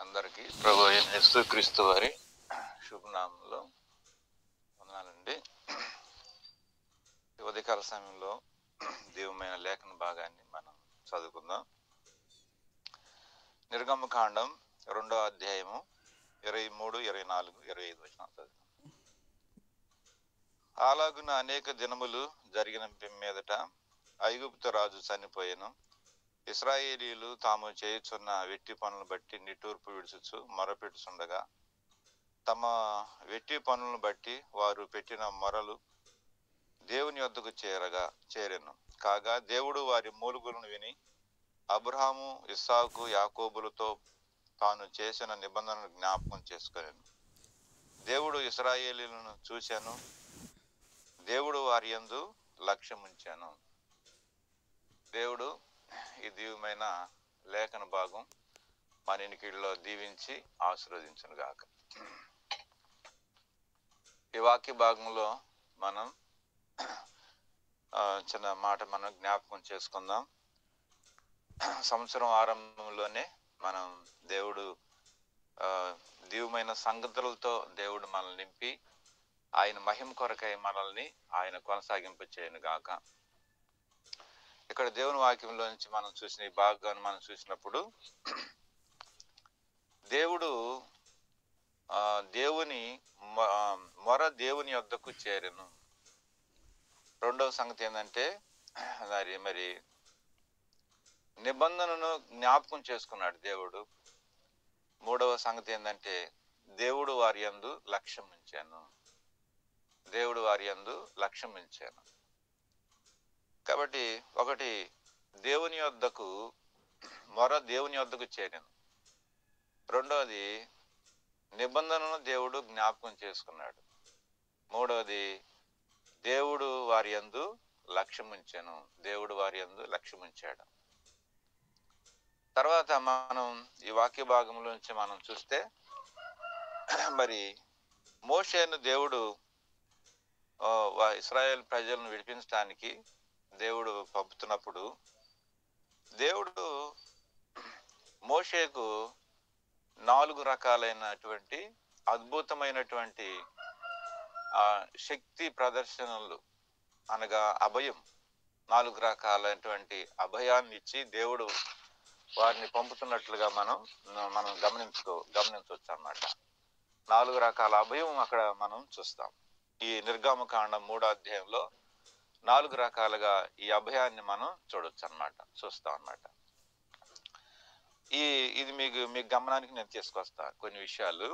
అందరికీ ప్రభు అయిన యేసుక్రీస్తు వారి శుభనామంలో వందనాలండి. ఉదయకాల సమయంలో దివ్యమైన లేఖన భాగాన్ని మనం చదువుకుందాం. నిర్గమకాండం 2వ అధ్యాయము 23, 24, 25 వచనాలు చదువుతాం. అలాగున అనేక దినములు జరిగిన మీదట ఐగుప్తు రాజు చనిపోయెను. ఇశ్రాయేలీయులు తాము చేయుచున్న వెట్టి పనులను బట్టి నిట్టూర్పు విడుచుచు మొరపెట్టుచుండగా తమ వెట్టి పనులను బట్టి వారు పెట్టిన మొరలు దేవుని యొద్దకు చేరెను. కాగా దేవుడు వారి మూలుగులను విని అబ్రహాము, ఇస్సాకు, యాకోబులతో తాను చేసిన నిబంధనను జ్ఞాపకం చేసుకొనెను. దేవుడు ఇశ్రాయేలీయులను చూశాను, దేవుడు వారి యందు లక్ష్యముంచాను. దేవుడు ఈ దివ్యమైన లేఖన భాగం మన ఇనికిడిలో దీవించి ఆశీర్వదించును గాక. ఈ వాక్య భాగంలో మనం చిన్న మాట మనం జ్ఞాపకం చేసుకుందాం. సంవత్సరం ఆరంభంలోనే మనం దేవుడు దివ్యమైన సంగతులతో దేవుడు మనల్ని నింపి ఆయన మహిమ కొరకై మనల్ని ఆయన కొనసాగింపు చేయను గాక. ఇక్కడ దేవుని వాక్యంలో నుంచి మనం చూసిన ఈ భాగాన్ని మనం చూసినప్పుడు దేవుడు దేవుని మొర దేవుని యొద్దకు చేరెను. రెండవ సంగతి ఏంటంటే మరి నిబంధనను జ్ఞాపకం చేసుకున్నాడు దేవుడు. మూడవ సంగతి ఏంటంటే దేవుడు వారి యందు లక్ష్యం ఉంచాను. దేవుడు వారి యందు లక్ష్యం ఉంచాను. కాబట్టి ఒకటి, దేవుని యొద్దకు మొర దేవుని యొద్దకు చేరాను. రెండవది, నిబంధనను దేవుడు జ్ఞాపకం చేసుకున్నాడు. మూడవది, దేవుడు వారి యందు లక్ష్యం ఉంచాను. దేవుడు వారి యందు లక్ష్యం ఉంచాడు. తర్వాత మనం ఈ వాక్య భాగంలో నుంచి మనం చూస్తే మరి మోషేను దేవుడు ఇశ్రాయేల్ ప్రజలను విడిపించడానికి దేవుడు పంపుతున్నప్పుడు దేవుడు మోషేకు 4 రకాలైనటువంటి అద్భుతమైనటువంటి శక్తి ప్రదర్శనలు అనగా అభయం, 4 రకాలైనటువంటి అభయాన్ని ఇచ్చి దేవుడు వారిని పంపుతున్నట్లుగా మనం గమనించవచ్చు అన్నమాట. 4 రకాల అభయం అక్కడ మనం చూస్తాం. ఈ నిర్గమకాండం 3వ అధ్యాయంలో 4 రకాలుగా ఈ అభయాన్ని మనం చూస్తాం అన్నమాట. ఇది మీకు గమనానికి నేను తీసుకొస్తా కొన్ని విషయాలు.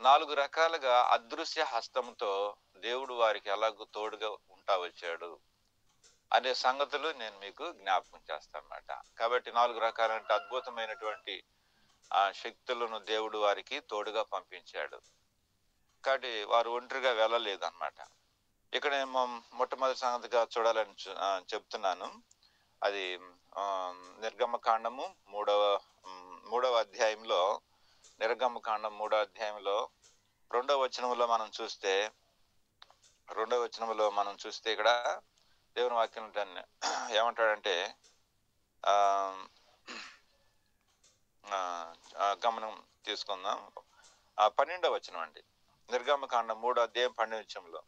4 రకాలుగా అదృశ్య హస్తంతో దేవుడు వారికి ఎలాగో తోడుగా ఉంటా వచ్చాడు అనే సంగతులు నేను మీకు జ్ఞాపకం చేస్తాను అన్నమాట. కాబట్టి 4 రకాలంటే అద్భుతమైనటువంటి శక్తులను దేవుడు వారికి తోడుగా పంపించాడు. కాబట్టి వారు ఒంటరిగా వెళ్ళలేదు అన్నమాట. ఇక్కడ నేను మొట్టమొదటి సంగతిగా చూడాలని చెప్తున్నాను. అది నిర్గమకాండము 3వ అధ్యాయంలో 3వ అధ్యాయంలో 2వ వచనంలో మనం చూస్తే ఇక్కడ దేవుని వాక్యం ఏమంటాడంటే గమనం తీసుకుందాం. 12వ వచనం అండి. నిర్గమకాండం 3వ అధ్యాయం 12వ వచనంలో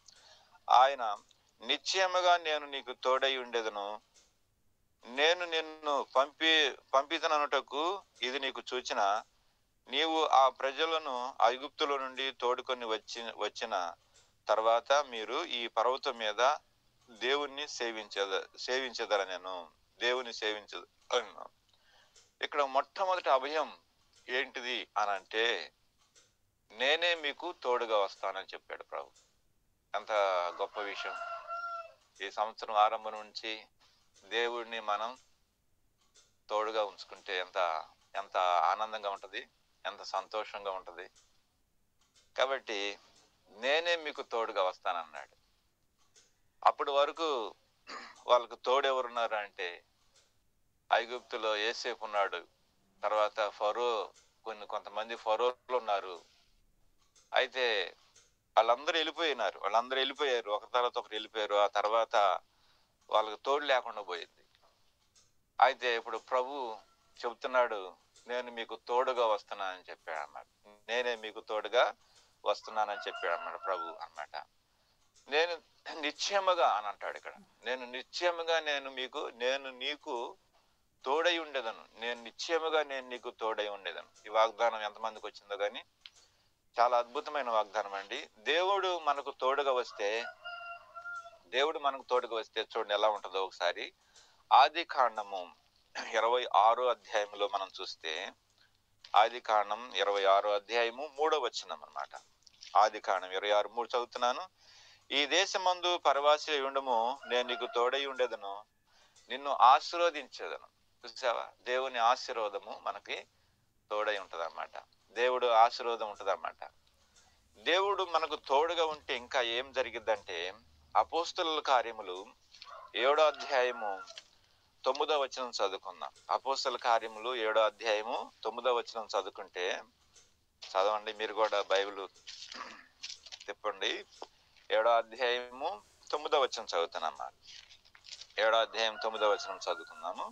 ఆయన నిశ్చయముగా నేను నీకు తోడై ఉండేదను, నేను నిన్ను పంపితననుటకు ఇది నీకు సూచన. నీవు ఆ ప్రజలను ఐగుప్తులో నుండి తోడుకొని వచ్చిన తర్వాత మీరు ఈ పర్వతం మీద దేవుణ్ణి సేవించదర. నేను దేవుని సేవించదను. ఇక్కడ మొట్టమొదటి అభయం ఏంటిది అని అంటే నేనే మీకు తోడుగా వస్తానని చెప్పాడు ప్రభు. ఎంత గొప్ప విషయం! ఈ సంవత్సరం ఆరంభం నుంచి దేవుడిని మనం తోడుగా ఉంచుకుంటే ఎంత ఆనందంగా ఉంటది, ఎంత సంతోషంగా ఉంటది. కాబట్టి నేనే మీకు తోడుగా వస్తానన్నాడు. అప్పటి వరకు వాళ్ళకు తోడు ఎవరున్నారు అంటే ఐగుప్తులో యోసేపు ఉన్నాడు, తర్వాత కొంతమంది ఫరోలు ఉన్నారు. అయితే వాళ్ళందరూ వెళ్ళిపోయారు, ఒకరి తర్వాత ఒకరు వెళ్ళిపోయారు. ఆ తర్వాత వాళ్ళకి తోడు లేకుండా పోయింది. అయితే ఇప్పుడు ప్రభు చెబుతున్నాడు, నేను మీకు తోడుగా వస్తున్నానని చెప్పాడు అన్నమాట. నేనే మీకు తోడుగా వస్తున్నానని చెప్పాడు అన్నమాట ప్రభు అన్నమాట. నేను నిశ్చయముగా అని అంటాడు ఇక్కడ. నేను నిశ్చయముగా నేను నీకు తోడై ఉండేదను. నేను నిశ్చయముగా నేను నీకు తోడై ఉండేదను. ఈ వాగ్దానం ఎంతమందికి వచ్చిందో కానీ చాలా అద్భుతమైన వాగ్దానం అండి. దేవుడు మనకు తోడుగా వస్తే చూడండి ఎలా ఉంటుందో ఒకసారి. ఆది కాండము 26 అధ్యాయంలో మనం చూస్తే, ఆది కాండం 26 అధ్యాయము 3వ వచనం అన్నమాట. ఆది కాండం 26:3 చదువుతున్నాను. ఈ దేశమందు పరవాసి ఉండము, నేను నీకు తోడై ఉండేదను, నిన్ను ఆశీర్వదించేదను. చూసావా, దేవుని ఆశీర్వాదము మనకి తోడై ఉంటది అన్నమాట. దేవుడు ఆశీర్వాదం ఉంటది అన్నమాట. దేవుడు మనకు తోడుగా ఉంటే ఇంకా ఏం జరిగిద్దంటే, అపోస్తలుల కార్యములు 7వ అధ్యాయము 9వ వచనం చదువుకుందాం. అపోస్తలుల కార్యములు 7వ అధ్యాయము 9వ వచనం చదువుకుంటే, చదవండి మీరు కూడా బైబిల్ తిప్పండి. 7వ అధ్యాయము 9వ వచనం చదువుతానమ్మా. 7వ అధ్యాయం 9వ వచనం చదువుకుందాము.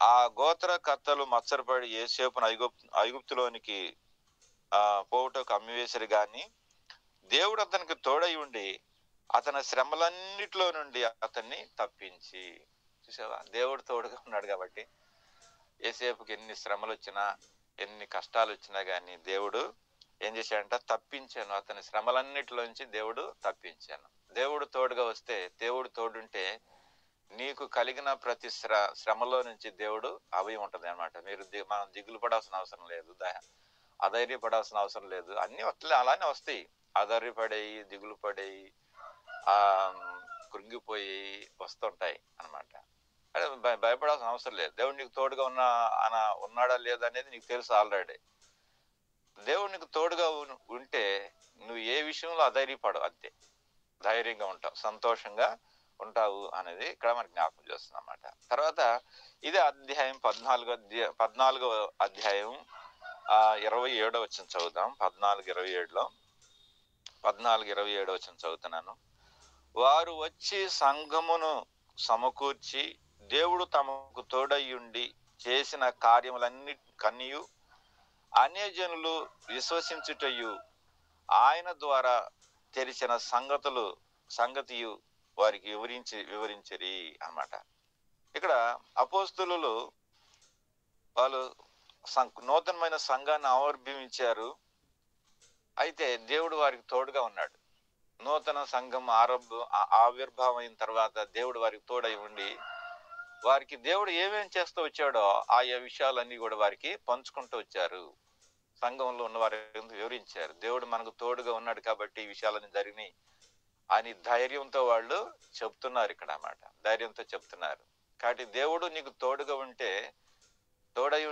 ఆ గోత్రకర్తలు మత్సరపడి యోసేపును ఐగుప్తులోనికి పోవుటకు అమ్మివేశారు గాని దేవుడు అతనికి తోడై ఉండి అతని శ్రమలన్నిటిలో నుండి అతన్ని తప్పించి. చూసావా, దేవుడు తోడుగా ఉన్నాడు కాబట్టి యోసేపుకి ఎన్ని శ్రమలు వచ్చినా ఎన్ని కష్టాలు వచ్చినా గానీ దేవుడు ఏం చేశాడంట, తప్పించాను. అతని శ్రమలన్నిటిలోంచి దేవుడు తప్పించాను. దేవుడు తోడుగా వస్తే, దేవుడు తోడుంటే నీకు కలిగిన ప్రతి శ్రమలో నుంచి దేవుడు అభయం ఉంటది అనమాట. మనం దిగులు పడాల్సిన అవసరం లేదు, అధైర్యపడాల్సిన అవసరం లేదు. అన్ని అలానే వస్తాయి. అధైర్యపడేయి, దిగులు పడేయి, కృంగిపోయి వస్తుంటాయి అన్నమాట. భయపడాల్సిన అవసరం లేదు. దేవుడు నీకు తోడుగా ఉన్నాడా లేదా అనేది నీకు తెలుసు ఆల్రెడీ. దేవుడు నీకు తోడుగా ఉంటే నువ్వు ఏ విషయంలో అధైర్యపడవు, అంతే. ధైర్యంగా ఉంటావు, సంతోషంగా ఉంటావు అనేది ఇక్కడ మనకి జ్ఞాపకం చేస్తుంది అన్నమాట. తర్వాత ఇదే అధ్యాయం 14వ అధ్యాయం 27వ వచనం చదువుదాం. 14:27 వచనం చదువుతున్నాను. వారు వచ్చి సంఘమును సమకూర్చి దేవుడు తమకు తోడయ్యుండి చేసిన కార్యములన్నిటికన్నియు అన్యజనులు విశ్వసించుటయు ఆయన ద్వారా తెరిచిన సంగతియు వారికి వివరించరి అన్నమాట. ఇక్కడ అపోస్తలులు వాళ్ళు నూతనమైన సంఘాన్ని ఆవిర్భవించారు. అయితే దేవుడు వారికి తోడుగా ఉన్నాడు. నూతన సంఘం ఆవిర్భావం అయిన తర్వాత దేవుడు వారికి తోడై ఉండి వారికి దేవుడు ఏమేం చేస్తూ వచ్చాడో ఆయా విషయాలన్నీ కూడా వారికి పంచుకుంటూ వచ్చారు. సంఘంలో ఉన్న వారి వివరించారు. దేవుడు మనకు తోడుగా ఉన్నాడు కాబట్టి ఈ విషయాలన్నీ జరిగినాయి అని ధైర్యంతో వాళ్ళు చెప్తున్నారు ఇక్కడ అన్నమాట. ధైర్యంతో చెప్తున్నారు. కాబట్టి దేవుడు నీకు తోడై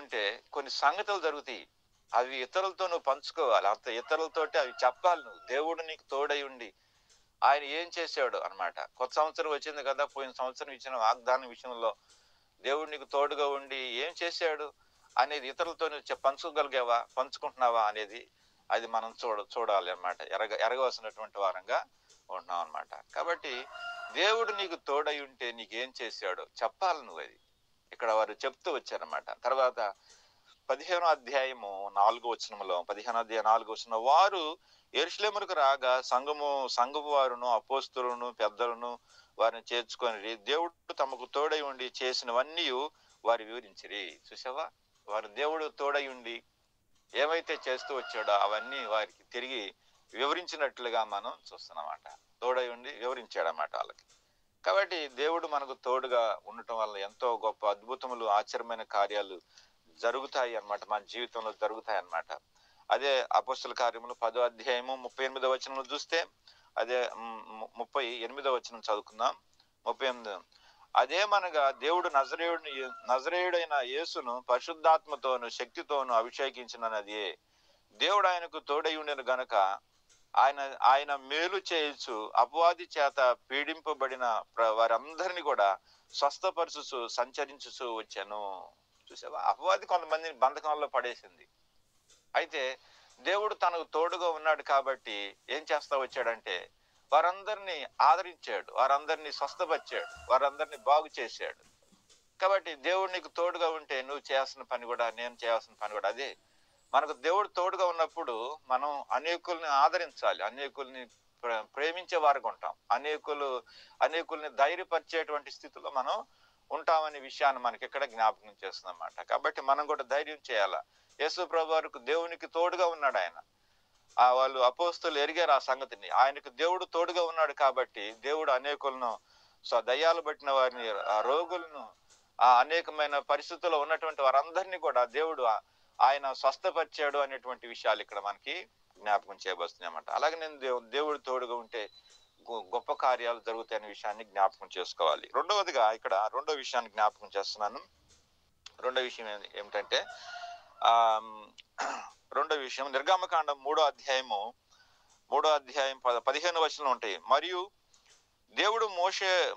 ఉంటే కొన్ని సంగతులు జరుగుతాయి. అవి ఇతరులతో నువ్వు పంచుకోవాలి. ఇతరులతోటి అవి చెప్పాలి నువ్వు. దేవుడు నీకు తోడై ఉండి ఆయన ఏం చేశాడు అన్నమాట. కొత్త సంవత్సరం వచ్చింది కదా, పోయిన సంవత్సరం ఇచ్చిన వాగ్దానం విషయంలో దేవుడు నీకు తోడుగా ఉండి ఏం చేశాడు అనేది ఇతరులతో నువ్వు పంచుకుంటున్నావా అనేది అది మనం చూడాలి అన్నమాట. ఎరగవలసినటువంటి వారంగా ఉంటున్నాం అన్నమాట. కాబట్టి దేవుడు నీకు తోడై ఉంటే నీకేం చేశాడో చెప్పాలి నువ్వు. అది ఇక్కడ వారు చెప్తూ వచ్చారన్నమాట. తర్వాత 15వ అధ్యాయము 4వ వచనంలో 4వ వచనం, వారు యెరూషలేముకు రాగా సంఘము వారును అపోస్తలును పెద్దలను వారిని చేర్చుకొని దేవుడు తమకు తోడై ఉండి చేసినవన్నీ వారు వివరించిరి. చూసావా, వారు దేవుడు తోడై ఉండి ఏమైతే చేస్తూ వచ్చాడో అవన్నీ వారికి తిరిగి వివరించినట్లుగా మనం చూస్తున్నామాట. తోడై ఉండి వివరించాడన్నమాట వాళ్ళకి. కాబట్టి దేవుడు మనకు తోడుగా ఉండటం వల్ల ఎంతో గొప్ప అద్భుతములు, ఆశ్చర్యమైన కార్యాలు జరుగుతాయి అన్నమాట, మన జీవితంలో జరుగుతాయి అన్నమాట. అదే అపోస్తల కార్యములు 10వ అధ్యాయము 38వ వచనం చూస్తే, అదే 38వ వచనం చదువుకుందాం. 38. అదేమనగా దేవుడు నజరేయుడైన యేసును పరిశుద్ధాత్మతోను శక్తితోను అభిషేకించినది. దేవుడు ఆయనకు తోడై ఉండిన గనుక ఆయన మేలు చేయొచ్చు అపవాది చేత పీడింపబడిన వారందరినీ కూడా స్వస్థపరచుచు సంచరించుచు వచ్చాను. చూసావా, అపవాది కొంతమందిని బంధకంలో పడేసింది. అయితే దేవుడు తనకు తోడుగా ఉన్నాడు కాబట్టి ఏం చేస్తా వచ్చాడంటే వారందరినీ ఆదరించాడు, వారందరినీ స్వస్థపరిచాడు, వారందరినీ బాగు చేశాడు. కాబట్టి దేవుడు నీకు తోడుగా ఉంటే నువ్వు చేయాల్సిన పని కూడా, నేను చేయాల్సిన పని కూడా అదే. మనకు దేవుడు తోడుగా ఉన్నప్పుడు మనం అనేకుల్ని ఆదరించాలి, అనేకుల్ని ప్రేమించే వారికి ఉంటాం, అనేకుల్ని ధైర్యపరిచేటువంటి స్థితిలో మనం ఉంటామనే విషయాన్ని మనకి ఇక్కడ జ్ఞాపకం చేస్తుందన్నమాట. కాబట్టి మనం కూడా ధైర్యం చేయాలా. యేసు ప్రభు వారికి దేవునికి తోడుగా ఉన్నాడు ఆయన. వాళ్ళు అపోస్తులు ఎరిగారు ఆ సంగతిని. ఆయనకు దేవుడు తోడుగా ఉన్నాడు కాబట్టి దేవుడు అనేకులను, దయ్యాలు పట్టిన వారిని, ఆ రోగులను, ఆ అనేకమైన పరిస్థితుల్లో ఉన్నటువంటి వారందరినీ కూడా దేవుడు ఆయన స్వస్థపరిచాడు అనేటువంటి విషయాలు ఇక్కడ మనకి జ్ఞాపకం చేయబడుతున్నాయి అన్నమాట. అలాగే నేను దేవుడు తోడుగా ఉంటే గొప్ప కార్యాలు జరుగుతాయనే విషయాన్ని జ్ఞాపకం చేసుకోవాలి. రెండవదిగా ఇక్కడ రెండో విషయాన్ని జ్ఞాపకం చేస్తున్నాను. రెండో విషయం ఏమిటంటే రెండో విషయం నిర్గమకాండం 3వ అధ్యాయం 15వ వచనం ఉంటాయి. మరియు దేవుడు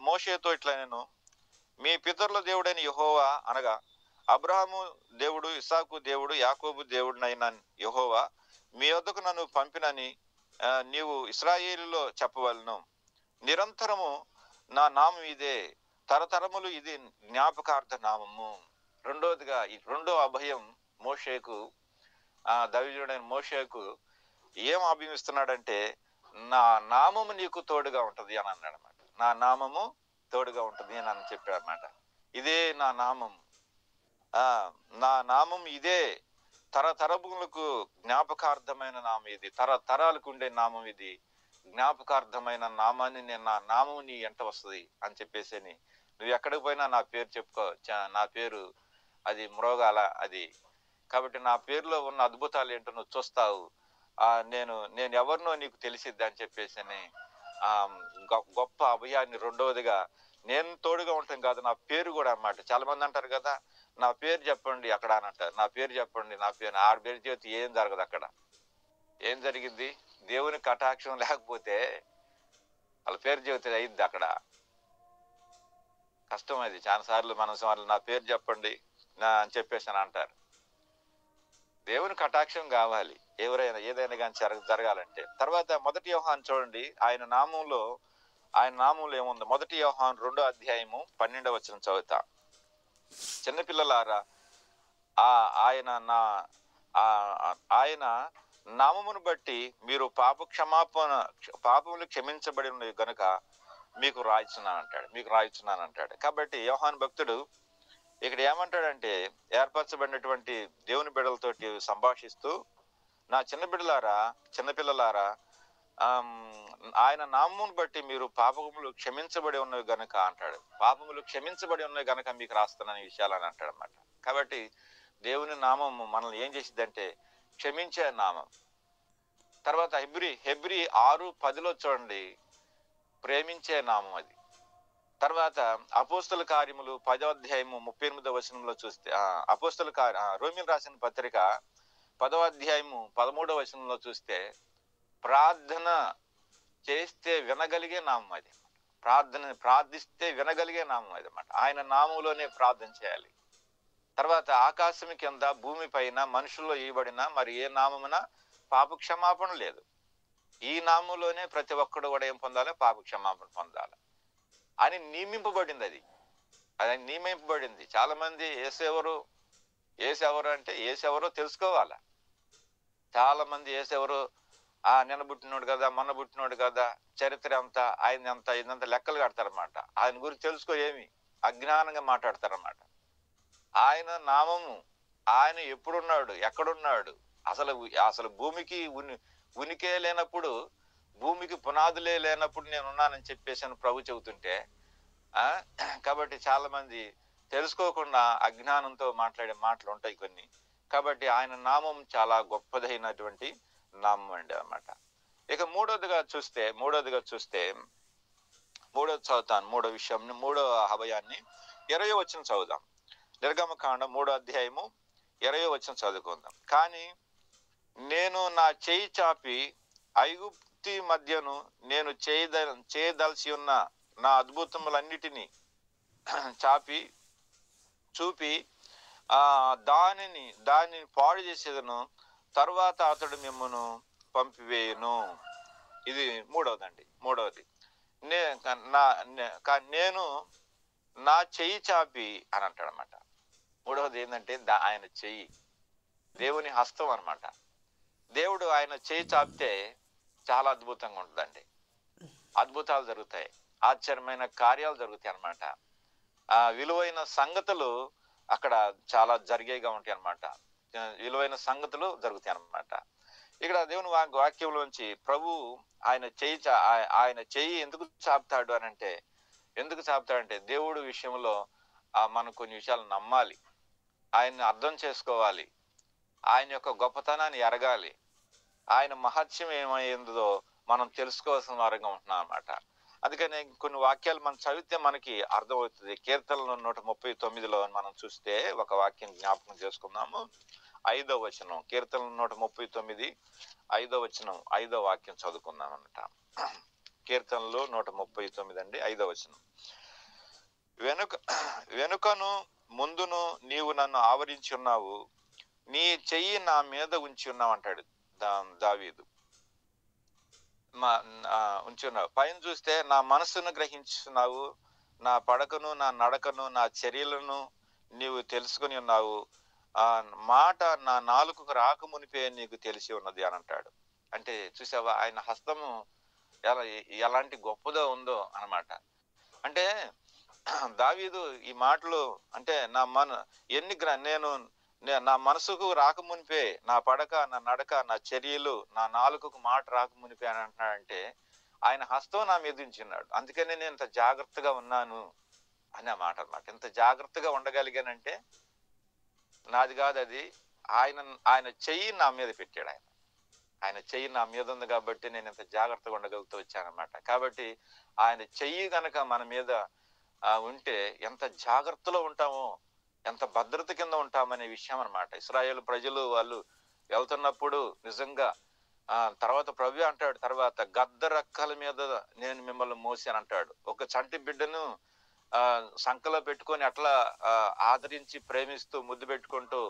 మోషేతో ఇట్లా, నేను మీ పితరుల దేవుడైన యెహోవా అనగా అబ్రహాము దేవుడు, ఇస్సాకు దేవుడు, యాకోబు దేవుడినైన యెహోవా మీ వద్దకు నన్ను పంపినని నీవు ఇశ్రాయేలులో చెప్పవలను. నిరంతరము నా నామం ఇదే, తరతరములు ఇది జ్ఞాపకార్థ నామము. రెండోదిగా రెండో అభయం మోషేకు, దైవజనుడైన మోషేకు ఏం అభిమిస్తున్నాడంటే, నా నామము నీకు తోడుగా ఉంటది అని అన్నాడు అన్నమాట. నా నామము తోడుగా ఉంటది అని చెప్పాడు అన్నమాట. ఇదే నా నామం, నా నామం ఇదే, తరతరములకు జ్ఞాపకార్థమైన నామం ఇది, తరతరాలకు ఉండే నామం ఇది, జ్ఞాపకార్థమైన నామాన్ని నా నామం నీ ఎంట వస్తుంది అని చెప్పేసి, నువ్వు ఎక్కడికి పోయినా నా పేరు చెప్పుకో, నా పేరు అది మ్రోగాల అది. కాబట్టి నా పేరులో ఉన్న అద్భుతాలు ఏంటో నువ్వు చూస్తావు, నేను ఎవరినో నీకు తెలిసిద్ది అని చెప్పేసి గొప్ప అభయాన్ని. రెండవదిగా నేను తోడుగా ఉంటాం కాదు, నా పేరు కూడా అన్నమాట. చాలా మంది అంటారు కదా, నా పేరు చెప్పండి అక్కడ అని అంటారు. నా పేరు చెప్పండి, నా పేరు, ఆడ పేరు చెబితే ఏం జరగదు. అక్కడ ఏం జరిగింది? దేవుని కటాక్షం లేకపోతే వాళ్ళ పేరు చెబితే అయింది అక్కడ కష్టం. అది చాలా సార్లు వాళ్ళు నా పేరు చెప్పండి అని చెప్పేసి అని అంటారు. దేవుని కటాక్షం కావాలి ఏదైనా కానీ జరగాలంటే. తర్వాత 1 యోహాను చూడండి, ఆయన నామంలో ఏముంది? 1 యోహాను 2వ అధ్యాయము 12వ వచనం చదువుతా. చిన్నపిల్లలారా, ఆయన నామమును బట్టి మీరు పాపములు క్షమించబడి ఉన్నవి గనుక మీకు రాయిచున్నాను అంటాడు. కాబట్టి యోహాను భక్తుడు ఇక్కడ ఏమంటాడంటే, ఏర్పరచబడినటువంటి దేవుని బిడ్డలతోటి సంభాషిస్తూ, నా చిన్నపిల్లలారా, ఆయన నామమును బట్టి మీరు పాపములు క్షమించబడి ఉన్నవి గనుక అంటాడు. పాపములు క్షమించబడి ఉన్నవి గనుక మీకు రాస్తాననే విషయాలని అంటాడు అన్నమాట. కాబట్టి దేవుని నామము మనల్ని ఏం చేసిద్దంటే క్షమించే నామం. తర్వాత హెబ్రీ 6:10 చూడండి, ప్రేమించే నామం అది. తర్వాత అపోస్తల కార్యములు 10వ అధ్యాయము 38వ వచనంలో చూస్తే, రోమిల్ రాసిన పత్రిక 10వ అధ్యాయము 13వ వచనంలో చూస్తే, ప్రార్థన చేస్తే వినగలిగే నామం అది. ప్రార్థిస్తే వినగలిగే నామం అది అన్నమాట. ఆయన నామంలోనే ప్రార్థన చేయాలి. తర్వాత ఆకాశం కింద భూమి పైన మనుషుల్లో ఇవ్వబడిన మరి ఏ నామమున పాప క్షమాపణ లేదు. ఈ నామంలోనే ప్రతి ఒక్కడు కూడా ఏం పొందాలి? పాప క్షమాపణ పొందాలి అని నియమింపబడింది. అది నియమింపబడింది. చాలా మంది ఏసెవరు అంటే ఏసెవరో తెలుసుకోవాలా. చాలా మంది ఏసెవరు, నిన్న పుట్టినోడు కదా, మొన్న పుట్టినోడు కదా, చరిత్ర అంతా ఆయన ఎంత ఇదంతా లెక్కలు కడతారన్నమాట. ఆయన గురించి తెలుసుకో ఏమి అజ్ఞానంగా మాట్లాడతారన్నమాట. ఆయన నామము, ఆయన ఎప్పుడున్నాడు, ఎక్కడున్నాడు, అసలు భూమికి ఉనికే లేనప్పుడు, భూమికి పునాదులే లేనప్పుడు నేను ఉన్నానని చెప్పేసి ప్రభు చెబుతుంటే, కాబట్టి చాలా మంది తెలుసుకోకుండా అజ్ఞానంతో మాట్లాడే మాటలు ఉంటాయి కొన్ని. కాబట్టి ఆయన నామం చాలా గొప్పదైనటువంటి నామం అండి అన్నమాట. ఇక మూడోదిగా చూస్తే చదువుతాను. మూడో అభయాన్ని 20వ వచనం చదువుదాం. నిర్గమకాండం 3వ అధ్యాయము 20వ వచనం చదువుకుందాం. కానీ నేను నా చేయి చాపి ఐగుప్తి మధ్యను నేను చేయదలసి ఉన్న నా అద్భుతములన్నిటినీ చూపి దానిని పాడు చేసేదను. తరువాత అతడు మిమ్మను పంపివేయును. ఇది మూడవది. నేను నా చెయ్యి చాపి అని అంటాడు అనమాట. మూడవది ఏంటంటే ఆయన చెయ్యి, దేవుని హస్తం అనమాట. దేవుడు ఆయన చెయ్యి చాపితే చాలా అద్భుతంగా ఉంటుందండి. అద్భుతాలు జరుగుతాయి, ఆశ్చర్యమైన కార్యాలు జరుగుతాయి అన్నమాట. విలువైన సంగతులు అక్కడ చాలా జరిగేగా ఉంటాయి అన్నమాట. విలువైన సంగతులు జరుగుతాయి అన్నమాట. ఇక్కడ దేవుని వాక్యంలోంచి ప్రభు ఆయన చెయ్యి ఎందుకు చాపుతాడు అని అంటే, ఎందుకు చాపుతాడంటే దేవుడు విషయంలో మనం కొన్ని విషయాలు నమ్మాలి, ఆయన్ని అర్థం చేసుకోవాలి, ఆయన యొక్క గొప్పతనాన్ని ఎరగాలి, ఆయన మహత్యం ఏమైందో మనం తెలుసుకోవాల్సిన వారంగా ఉంటున్నాం అన్నమాట. అందుకని కొన్ని వాక్యాలు మనం చదివితే మనకి అర్థమవుతుంది. కీర్తనలు 139లో మనం చూస్తే ఒక వాక్యం జ్ఞాపకం చేసుకుందాము. 5వ వచనం, కీర్తనలు 139 5వ వచనం, 5వ వాక్యం చదువుకుందాం అన్నమాట. కీర్తనలు 139 అండి, 5వ వచనం. వెనుకను ముందును నీవు నన్ను ఆవరించి ఉన్నావు, నీ చెయ్యి నా మీద ఉంచి ఉన్నావు అంటాడు దావీదు. ఉంచి ఉన్నావు. పైన చూస్తే నా మనస్సును గ్రహించున్నావు, నా పడకను నా నడకను నా చర్యలను నీవు తెలుసుకుని ఉన్నావు, మాట నా నాలుకకు రాకమునిపే నీకు తెలిసి ఉన్నది అని అంటాడు. అంటే చూసావా ఆయన హస్తము ఎలాంటి గొప్పదో ఉందో అన్నమాట. అంటే దావీదు ఈ మాటలు అంటే నా మనసుకు రాకమునిపే, నా పడక నా నడక నా చర్యలు నా నాలుకకు మాట రాకమునిపే అని అంటున్నాడంటే ఆయన హస్తం నా మీద ఉంచున్నాడు, అందుకనే నేను ఇంత జాగ్రత్తగా ఉన్నాను అనే మాట అన్నమాట. ఇంత జాగ్రత్తగా ఉండగలిగానంటే నాది కాదు అది, ఆయన చెయ్యి నా మీద పెట్టాడు. ఆయన చెయ్యి నా మీద ఉంది కాబట్టి నేను ఇంత జాగ్రత్తగా ఉండగలుగుతూ వచ్చానమాట. కాబట్టి ఆయన చెయ్యి కనుక మన మీద ఉంటే ఎంత జాగ్రత్తలో ఉంటామో, ఎంత భద్రత కింద ఉంటామనే విషయం అనమాట. ఇశ్రాయేలు ప్రజలు వాళ్ళు వెళ్తున్నప్పుడు నిజంగా తర్వాత ప్రభు అంటాడు, తర్వాత గద్దరక్కల మీద నేను మిమ్మల్ని మోసాను అంటాడు. ఒక చంటి బిడ్డను సంకలో పెట్టుకొని అట్లా ఆదరించి ప్రేమిస్తూ ముద్దు పెట్టుకుంటూ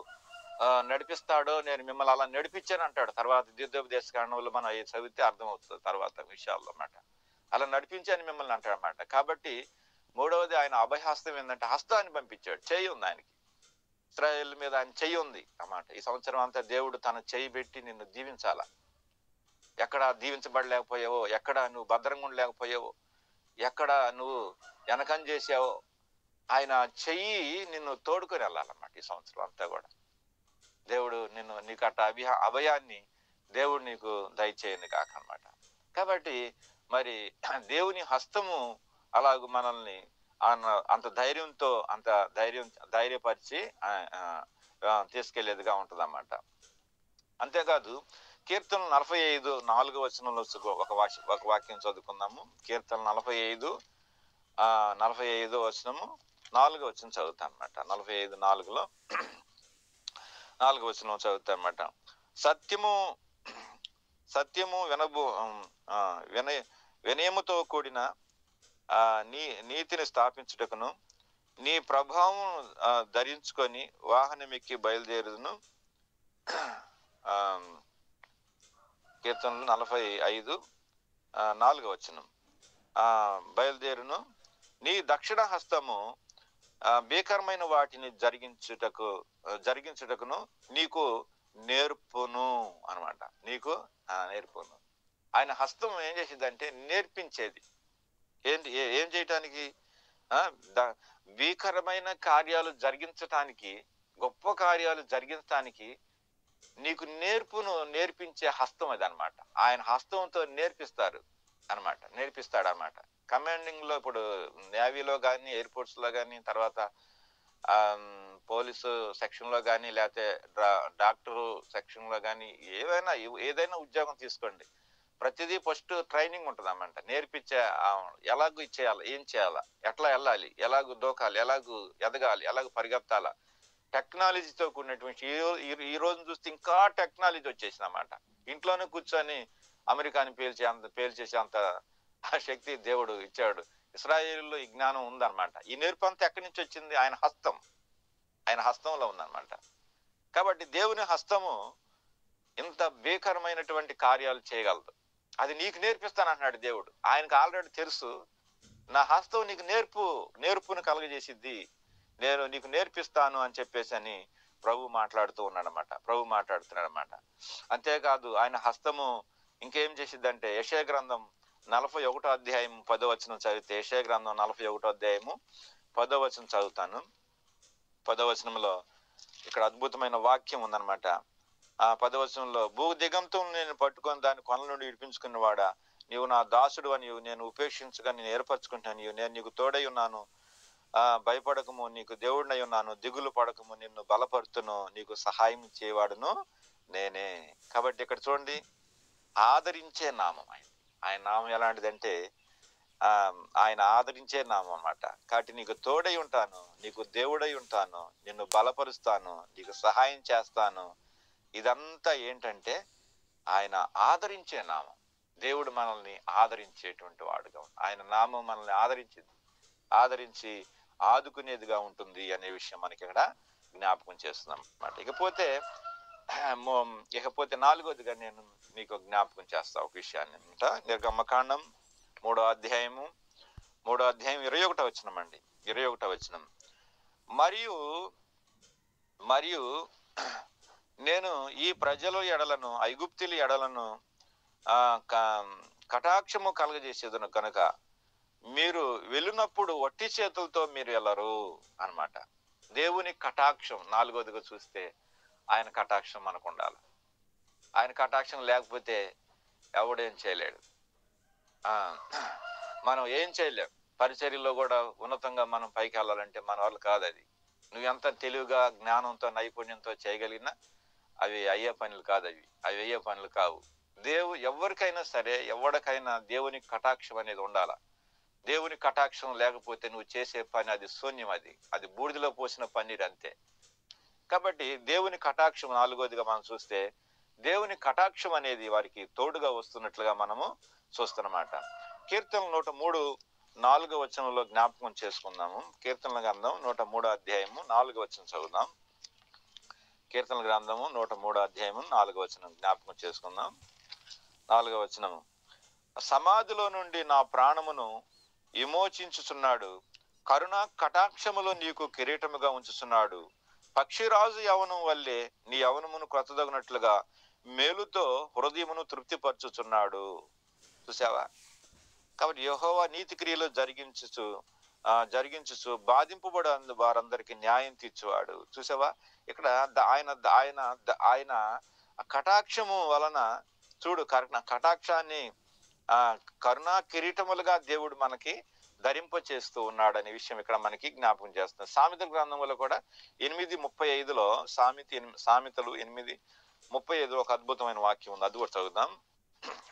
నడిపిస్తాడో నేను మిమ్మల్ని అలా నడిపించాను అంటాడు. తర్వాత ద్వితోపదేశ కాండంలో మనం చదివితే అర్థమవుతుంది తర్వాత విషయాల్లో అన్నమాట. అలా నడిపించాను మిమ్మల్ని అంటాడు అన్నమాట. కాబట్టి మూడవది ఆయన అభయహస్తం ఏంటంటే హస్తాన్ని పంపించాడు, చెయ్యి ఉంది ఆయనకి. ఇశ్రాయేల్ మీద ఆయన చెయ్యి ఉంది అన్నమాట. ఈ సంవత్సరం అంతా దేవుడు తన చెయ్యి పెట్టి నిన్ను దీవించాల. ఎక్కడ దీవించబడలేకపోయావో, ఎక్కడ నువ్వు భద్రంగా ఉండలేకపోయావో, ఎక్కడ నువ్వు వెనకం చేసావో ఆయన చెయ్యి నిన్ను తోడుకొని వెళ్ళాలన్నమాట. ఈ సంవత్సరం అంతా కూడా దేవుడు నీకు అట్ట అభయాన్ని దేవుడు నీకు దయచేయని కాకనమాట. కాబట్టి మరి దేవుని హస్తము అలాగ మనల్ని అంత ధైర్యంతో ధైర్యపరిచి తీసుకెళ్లేదిగా ఉంటది అన్నమాట. అంతేకాదు కీర్తనలు 45 4వ వచనంలో ఒక వాక్యం చదువుకుందాము. కీర్తనలు 45 45వ వచనము 4వ వచనం చదువుతాను అనమాట. 45 4లో 4వ వచనం చదువుతా అనమాట. సత్యము వినయముతో కూడిన నీతిని స్థాపించుటకును, నీ ప్రభావం ధరించుకొని వాహనమెక్కి బయలుదేరుదును. కీర్తనలు 45 4వ వచనం. బయలుదేరును, నీ దక్షిణ హస్తము భీకరమైన వాటిని జరిగించుటకును నీకు నేర్పును అనమాట. నీకు నేర్పును. ఆయన హస్తం ఏం చేసేదంటే నేర్పించేది. ఏం చేయటానికి? భీకరమైన కార్యాలు జరిగించటానికి, గొప్ప కార్యాలు జరిగించటానికి నీకు నేర్పించే హస్తం అది అనమాట. ఆయన హస్తంతో నేర్పిస్తాడు అనమాట. కమాండింగ్ లో ఇప్పుడు నేవీలో కానీ, ఎయిర్పోర్ట్స్ లో కానీ, తర్వాత పోలీసు సెక్షన్ లో కానీ, లేకపోతే డాక్టరు సెక్షన్ లో కానీ, ఏదైనా ఉద్యోగం తీసుకోండి, ప్రతిదీ ఫస్ట్ ట్రైనింగ్ ఉంటుంది అన్నమాట. నేర్పించే ఎలాగూ ఇచ్చేయాలి, ఏం చేయాలా, ఎట్లా వెళ్ళాలి, ఎలాగూ దూకాలి, ఎలాగూ ఎదగాలి, ఎలాగూ పరిగెత్తాలా, టెక్నాలజీతో కూడినటువంటి ఈ రోజు చూస్తే ఇంకా టెక్నాలజీ వచ్చేసింది అన్నమాట. ఇంట్లోనే కూర్చొని అమెరికాని పేల్చేసే అంత శక్తి దేవుడు ఇచ్చాడు. ఇశ్రాయేలులో ఈ జ్ఞానం ఉందన్నమాట. ఈ నేర్పు అంతా ఎక్కడి నుంచి వచ్చింది? ఆయన హస్తంలో ఉందన్నమాట. కాబట్టి దేవుని హస్తము ఇంత భీకరమైనటువంటి కార్యాలు చేయగలదు. అది నీకు నేర్పిస్తానంటున్నాడు దేవుడు. ఆయనకు ఆల్రెడీ తెలుసు నా హస్తం నీకు నేర్పును కలగజేసిద్ది, నేను నీకు నేర్పిస్తాను అని చెప్పేసి అని ప్రభు మాట్లాడుతున్నాడు అనమాట. అంతేకాదు ఆయన హస్తము ఇంకేం చేసిద్దంటే, యెషయా గ్రంథం 41 అధ్యాయం 10వ వచనం చదివితే, యెషయా గ్రంథం 41 అధ్యాయము 10వ వచనం చదువుతాను. 10వ వచనంలో ఇక్కడ అద్భుతమైన వాక్యం ఉందన్నమాట. ఆ 10వ వచనంలో, భూ దిగంతం నేను పట్టుకొని దాని కొనల నుండి విడిపించుకున్నవాడా, నీవు నా దాసుడు అని నేను ఉపేక్షించగా నేను ఏర్పరచుకుంటాను, నేను నీకు తోడై ఉన్నాను, భయపడకము, నీకు దేవుడినై ఉన్నాను, దిగులు పడకము, నిన్ను బలపరుతును, నీకు సహాయం చేయవాడును నేనే. కాబట్టి ఇక్కడ చూడండి, ఆదరించే నామం ఆయన నామం ఎలాంటిదంటే ఆయన ఆదరించే నామం అన్నమాట. కాబట్టి నీకు తోడై ఉంటాను, నీకు దేవుడై ఉంటాను, నిన్ను బలపరుస్తాను, నీకు సహాయం చేస్తాను. ఇదంతా ఏంటంటే ఆయన ఆదరించే నామం. దేవుడు మనల్ని ఆదరించేటువంటి వాడుగా, ఆయన నామం మనల్ని ఆదరించి ఆదుకునేదిగా ఉంటుంది అనే విషయం మనకి ఇక్కడ జ్ఞాపకం చేస్తున్నాం అన్నమాట. ఇకపోతే 4వదిగా నేను మీకు జ్ఞాపకం చేస్తా ఒక విషయాన్ని అనమాట. నిర్గమకాండం 3వ అధ్యాయం 21వ వచనం అండి. 21వ వచనం, మరియు నేను ఈ ప్రజల ఎడలను, ఐగుప్తుల ఎడలను కటాక్షము కలగజేసేదను కనుక మీరు వెళ్ళినప్పుడు వట్టి చేతులతో మీరు వెళ్ళరు అన్నమాట. దేవుని కటాక్షం 4వదిగా చూస్తే ఆయన కటాక్షం మనకు ఉండాలి. ఆయన కటాక్షం లేకపోతే ఎవడేం చేయలేడు. మనం ఏం చేయలేం. పరిచర్యలో కూడా ఉన్నతంగా మనం పైకి వెళ్ళాలంటే మన వాళ్ళు కాదు. అది నువ్వెంత తెలివిగా, జ్ఞానంతో, నైపుణ్యంతో చేయగలిగినా అవి అయ్యే పనులు కాదు. అవి అయ్యే పనులు కావు. ఎవరికైనా సరే, ఎవరికైనా దేవుని కటాక్షం అనేది ఉండాల. దేవుని కటాక్షం లేకపోతే నువ్వు చేసే పని అది శూన్యం, అది బూడిదలో పోసిన పన్నీరు అంతే. కాబట్టి దేవుని కటాక్షం 4వదిగా మనం చూస్తే, దేవుని కటాక్షం అనేది వారికి తోడుగా వస్తున్నట్లుగా మనము చూస్తున్నమాట. కీర్తనలు 103:4వ వచనంలో జ్ఞాపకం చేసుకుందాము. కీర్తనల గ్రంథం 103వ అధ్యాయము 4వ వచనం చదువుదాం. కీర్తనల గ్రంథము 103వ అధ్యాయము 4వ వచనం జ్ఞాపకం చేసుకుందాం. 4వ వచనము, సమాధిలో నుండి నా ప్రాణమును విమోచించుచున్నాడు, కరుణ కటాక్షములో నీకు కిరీటముగా ఉంచుచున్నాడు, పక్షిరాజు యవనం వల్లే నీ యవనమును క్రొత్తదగినట్లుగా మేలుతో హృదయమును తృప్తిపరచుచున్నాడు. చూసావా? కాబట్టి యెహోవా నీతి క్రియలు జరిగించుచు బాధింపబడ వారందరికీ న్యాయం తీర్చువాడు. చూసావా? ఇక్కడ ఆయన కటాక్షము వలన చూడు, కటాక్షాన్ని కరుణా కిరీటములుగా దేవుడు మనకి ధరింప చేస్తూ ఉన్నాడు అనే విషయం ఇక్కడ మనకి జ్ఞాపకం చేస్తుంది. సామెతల గ్రంథంలో కూడా 8:35లో సామెతలు 8:35 ఒక అద్భుతమైన వాక్యం ఉంది. అది కూడా చదువుదాం.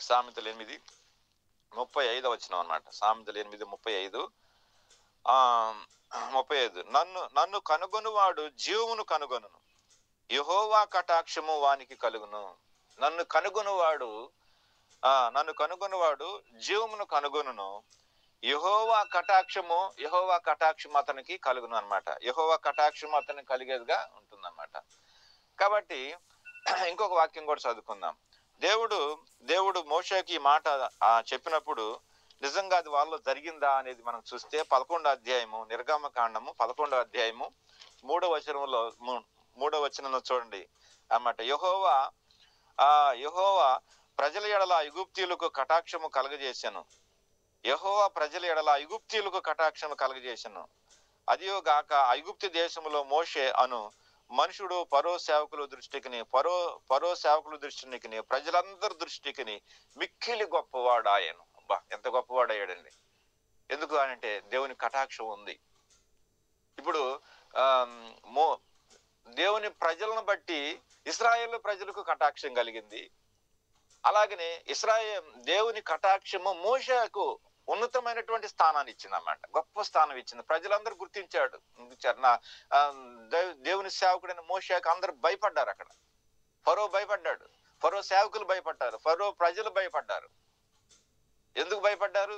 సామెతలు 8:35 వచనం అన్నమాట. సామెతలు 8:35 నన్ను కనుగొనువాడు జీవమును కనుగొనును, యెహోవా కటాక్షము వానికి కలుగును. నన్ను కనుగొనువాడు జీవమును కనుగొనును, యెహోవా కటాక్షము అతనికి కలుగును అన్నమాట. యెహోవా కటాక్షము అతనికి కలిగేదిగా ఉంటుంది అన్నమాట. కాబట్టి ఇంకొక వాక్యం కూడా చదువుకుందాం. దేవుడు మోషేకి మాట చెప్పినప్పుడు నిజంగా అది వాళ్ళలో జరిగిందా అనేది మనం చూస్తే 11వ అధ్యాయము, నిర్గమకాండము 11వ అధ్యాయము 3వ వచనంలో చూడండి అన్నమాట. యెహోవా ప్రజల ఎడల ఐగుప్తీయులకు కటాక్షము కలగజేసెను. అదియో గాక ఐగుప్తు దేశములో మోషే అను మనుషుడు పరో సేవకుల దృష్టికి ప్రజలందరి దృష్టికి మిక్కిలి గొప్పవాడు ఆయన. అబ్బా, ఎంత గొప్పవాడయ్యాడండి. ఎందుకు అంటే దేవుని కటాక్షం ఉంది. ఇప్పుడు దేవుని ప్రజలను బట్టి ఇశ్రాయేలు ప్రజలకు కటాక్షం కలిగింది. అలాగనే దేవుని కటాక్షము మోషేకు ఉన్నతమైనటువంటి స్థానాన్ని ఇచ్చింది అన్నమాట. గొప్ప స్థానం ఇచ్చింది. ప్రజలందరూ గుర్తించారు. దేవుని సేవకుడైన మోషేకు అందరూ భయపడ్డారు. అక్కడ ఫరో భయపడ్డాడు, ఫరో సేవకులు భయపడ్డారు, ఫరో ప్రజలు భయపడ్డారు. ఎందుకు భయపడ్డారు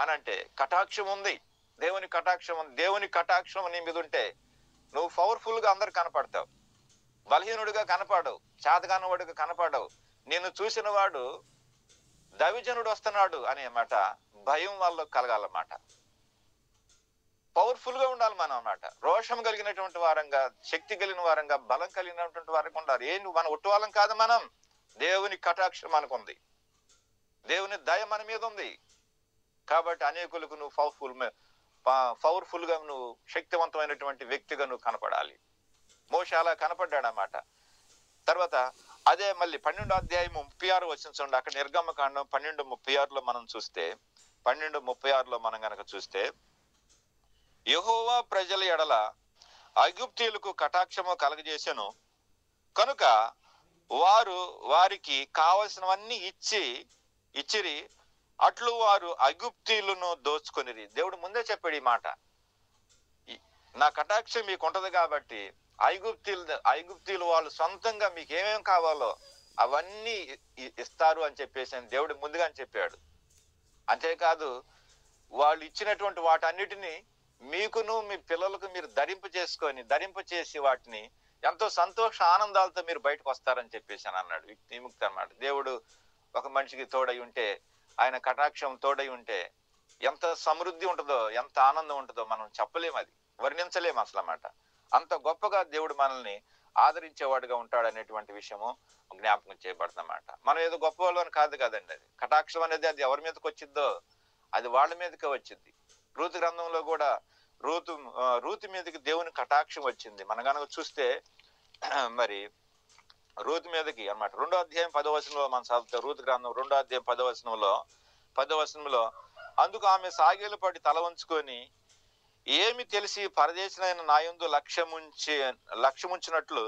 అనంటే కటాక్షం ఉంది, దేవుని కటాక్షం ఉంది. దేవుని కటాక్షం నీ మీద ఉంటే నువ్వు పవర్ఫుల్ గా అందరు కనపడతావు, బలహీనుడిగా కనపడవు, చేతగానవాడిగా కనపడవు. నిన్ను చూసిన వాడు దైవజనుడు వస్తున్నాడు అనే మాట భయం వాళ్ళకు కలగాలన్నమాట. పవర్ఫుల్ గా ఉండాలి మనం అన్నమాట. రోషం కలిగినటువంటి వారంగా, శక్తి కలిగిన వారంగా, బలం కలిగినటువంటి వారంగా ఉండాలి. నువ్వు మన ఒట్టు వాళ్ళం కాదు మనం. దేవుని కటాక్షం మనకుంది, దేవుని దయ మన మీద ఉంది. కాబట్టి అనేకులకు నువ్వు పవర్ఫుల్ గా, నువ్వు శక్తివంతమైనటువంటి వ్యక్తిగా నువ్వు కనపడాలి. మోషే అలా కనపడ్డాడు అన్నమాట. తర్వాత అదే మళ్ళీ 12వ అధ్యాయం 36 వచనం చూడండి. అక్కడ నిర్గమకాండం 12:36లో మనం చూస్తే, 12:36లో మనం గనక చూస్తే, యెహోవా ప్రజల ఎడల ఐగుప్తీయులకు కటాక్షము కలగజేసెను కనుక వారు వారికి కావలసినవన్నీ ఇచ్చిరి, అట్లు వారు ఐగుప్తీయులను దోచుకొనిరి. దేవుడు ముందే చెప్పాడు ఈ మాట. నా కటాక్షం మీకు ఉంటది కాబట్టి ఐగుప్తీయులు వాళ్ళు సొంతంగా మీకు ఏమేమి కావాలో అవన్నీ ఇస్తారు అని చెప్పేసి దేవుడు ముందుగానే చెప్పాడు. అంతేకాదు, వాళ్ళు ఇచ్చినటువంటి వాటన్నిటిని మీకును మీ పిల్లలకు మీరు ధరింపచేసి వాటిని ఎంతో సంతోష ఆనందాలతో మీరు బయటకు వస్తారని చెప్పేసి అని అన్నాడు. విముక్తి అన్నమాట. దేవుడు ఒక మనిషికి తోడై ఉంటే, ఆయన కటాక్షం తోడై ఉంటే ఎంత సమృద్ధి ఉంటుందో, ఎంత ఆనందం ఉంటుందో మనం చెప్పలేము, అది వర్ణించలేము అసలు అన్నమాట. అంత గొప్పగా దేవుడు మనల్ని ఆదరించేవాడుగా ఉంటాడు అనేటువంటి విషయము జ్ఞాపకం చేయబడుతుందన్నమాట. మనం ఏదో గొప్ప వాళ్ళని కాదు కదండి. అది కటాక్షం అనేది అది ఎవరి మీదకి వచ్చిందో అది వాళ్ళ మీదకే వచ్చింది. రూతు గ్రంథంలో కూడా రూతు మీదకి దేవుని కటాక్షం వచ్చింది. మనం కనుక చూస్తే మరి రూతు మీదకి అన్నమాట. 2వ అధ్యాయం 10వ వచనంలో మనం చదివితే, రూతు గ్రంథం 2వ అధ్యాయం 10వ వచనంలో అందుకు ఆమె సాగేలు పడి తల వంచుకొని, ఏమి తెలిసి పరదేశినైన నా యందు లక్ష్యముంచినట్లు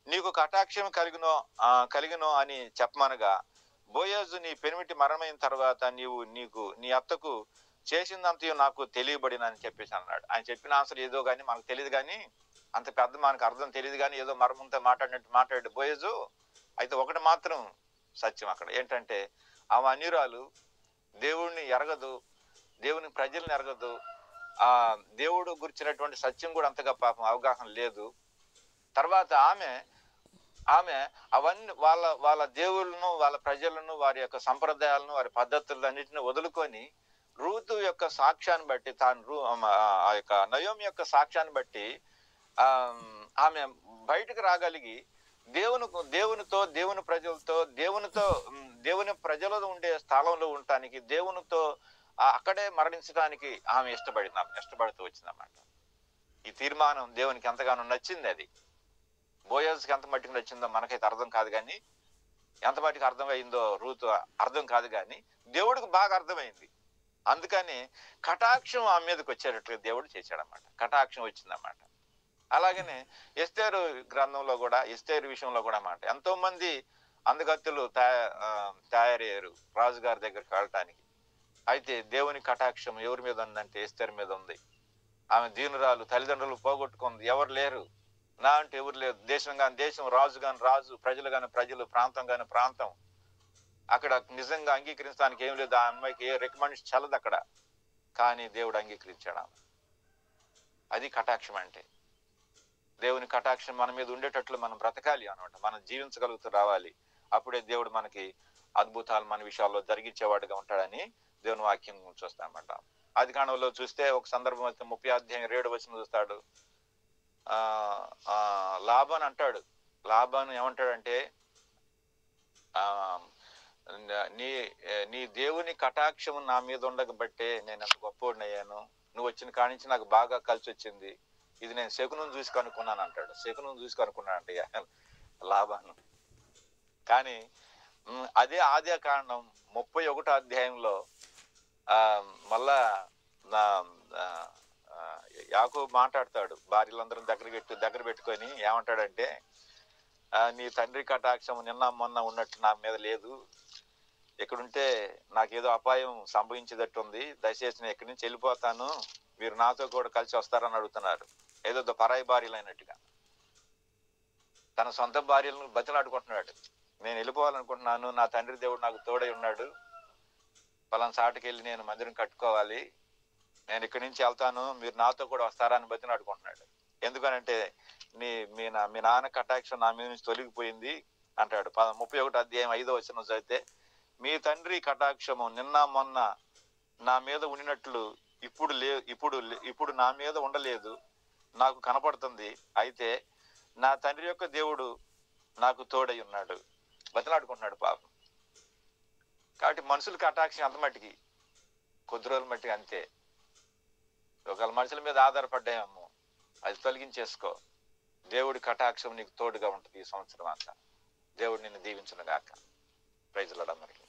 నీకు కటాక్షం కలిగినో అని చెప్పమనగా, బోయజు నీ పెనిమిటి మరణమైన తర్వాత నీ అత్తకు చేసిందంతయు నాకు తెలియబడినని చెప్పేసి అన్నాడు. ఆయన చెప్పిన ఆన్సర్ ఏదో కానీ మనకు తెలియదు, కానీ అంత పెద్ద మనకు అర్థం తెలియదు, కానీ ఏదో మర్మంతో మాట్లాడాడు బోయజు. అయితే ఒకటి మాత్రం సత్యం అక్కడ ఏంటంటే, ఆమె అన్యురాలు, దేవుడిని ఎరగదు, దేవుని ప్రజల్ని ఎరగదు, దేవుడు గురించినటువంటి సత్యం కూడా అంతగా పాపం అవగాహన లేదు. తర్వాత ఆమె అవన్నీ వాళ్ళ దేవుళ్ళను, వాళ్ళ ప్రజలను, వారి యొక్క సంప్రదాయాలను, వారి పద్ధతులన్నిటిని వదులుకొని రూతు యొక్క సాక్ష్యాన్ని బట్టి, ఆ యొక్క నయోమి యొక్క సాక్ష్యాన్ని బట్టి ఆమె బయటకు రాగలిగి దేవునితో, దేవుని ప్రజలతో, దేవుని ప్రజలు ఉండే స్థలంలో ఉండటానికి, దేవునితో అక్కడే మరణించడానికి ఆమె ఇష్టపడుతూ వచ్చిందన్నమాట. ఈ తీర్మానం దేవునికి ఎంతగానో నచ్చింది. అది బోయజ్కి ఎంత మట్టికి నచ్చిందో మనకైతే అర్థం కాదు, కానీ ఎంత మట్టికి అర్థమైందో రూతు అర్థం కాదు, కానీ దేవుడికి బాగా అర్థమైంది. అందుకని కటాక్షం ఆమె మీదకి వచ్చేటట్లుగా దేవుడు చేశాడన్నమాట. కటాక్షం వచ్చిందన్నమాట. అలాగనే ఎస్తేరు గ్రంథంలో కూడా, ఎస్తేరు విషయంలో కూడా అన్నమాట, ఎంతో మంది అందగత్తులు తయారయ్యారు రాజుగారి దగ్గరికి వెళ్ళటానికి. అయితే దేవుని కటాక్షం ఎవరి మీద ఉందంటే ఎస్తేరు మీద ఉంది. ఆమె దీనురాలు, తల్లిదండ్రులు పోగొట్టుకుంది, ఎవరు లేరు, నా అంటే ఎవరు లేరు. దేశం కాని దేశం, రాజు కాని రాజు, ప్రజలు కాని ప్రజలు, ప్రాంతం కాని ప్రాంతం, అక్కడ నిజంగా అంగీకరించడానికి ఏం లేదు. ఆ అమ్మాయికి ఏ రికమెండేషన్ చల్లదు అక్కడ, కానీ దేవుడు అంగీకరించాడు. అది కటాక్షం అంటే. దేవుని కటాక్షం మన మీద ఉండేటట్లు మనం బ్రతకాలి అన్నమాట. మనం జీవించగలుగుతూ రావాలి. అప్పుడే దేవుడు మనకి అద్భుతాలు మన విషయాల్లో జరిగించేవాడుగా ఉంటాడని దేవుని వాక్యం చూస్తామన్నమాట. ఆదికాండంలో చూస్తే ఒక సందర్భం అయితే 30వ అధ్యాయం 7వ వచనం చూస్తాడు. లాబాను అంటాడు, లాబాను ఏమంటాడంటే, నీ దేవుని కటాక్షము నా మీద ఉండకబట్టే నేను అంత గొప్పవాడిని అయ్యాను, నువ్వు వచ్చిన కాడి నుంచి నాకు బాగా కలిసి వచ్చింది, ఇది నేను శకునం చూసి కనుక్కున్నాను అంటాడు. శకునం చూసి కనుక్కున్నాను అంటే లాబాను. కానీ అదే ఆదికాండం 31వ అధ్యాయంలో మళ్ళా యాకోబు మాట్లాడతాడు. భార్యలందరం దగ్గర పెట్టుకొని ఏమంటాడంటే, నీ తండ్రి కటాక్షం నిన్న మొన్న ఉన్నట్టు నా మీద లేదు, ఎక్కడుంటే నాకేదో అపాయం సంభవించేటట్టు ఉంది, దయచేసి నేను ఎక్కడి నుంచి వెళ్ళిపోతాను, మీరు నాతో కూడా కలిసి వస్తారని అడుగుతున్నారు. ఏదో పరాయి భార్యలు అయినట్టుగా తన సొంత భార్యలను బతిలాడుకుంటున్నాడు. నేను వెళ్ళిపోవాలనుకుంటున్నాను, నా తండ్రి దేవుడు నాకు తోడై ఉన్నాడు, పలానా సాటికి వెళ్ళి నేను మందిరం కట్టుకోవాలి, నేను ఇక్కడి నుంచి వెళ్తాను, మీరు నాతో కూడా వస్తారా అని బతిలాడుకుంటున్నాడు. ఎందుకనంటే మీ నాన్న కటాక్షం నా మీద నుంచి తొలగిపోయింది అంటాడు. 31వ అధ్యాయం 5వ వచనం చదివితే, మీ తండ్రి కటాక్షము నిన్న మొన్న నా మీద ఉండినట్లు ఇప్పుడు నా మీద ఉండలేదు, నాకు కనపడుతుంది. అయితే నా తండ్రి యొక్క దేవుడు నాకు తోడై ఉన్నాడు, బతిలాడుకుంటున్నాడు పాపం. కాబట్టి మనుషుల కటాక్షం అంత మట్టికి కొద్ది రోజుల మట్టికి అంతే. ఒకవేళ మనుషుల మీద ఆధారపడ్డాయేమో అది తొలగించేసుకో. దేవుడి కటాక్షం నీకు తోడుగా ఉంటుంది ఈ సంవత్సరం అంతా. దేవుడు నిన్ను దీవించును గాక. ప్రైజ్ లార్డ్ అందరికీ.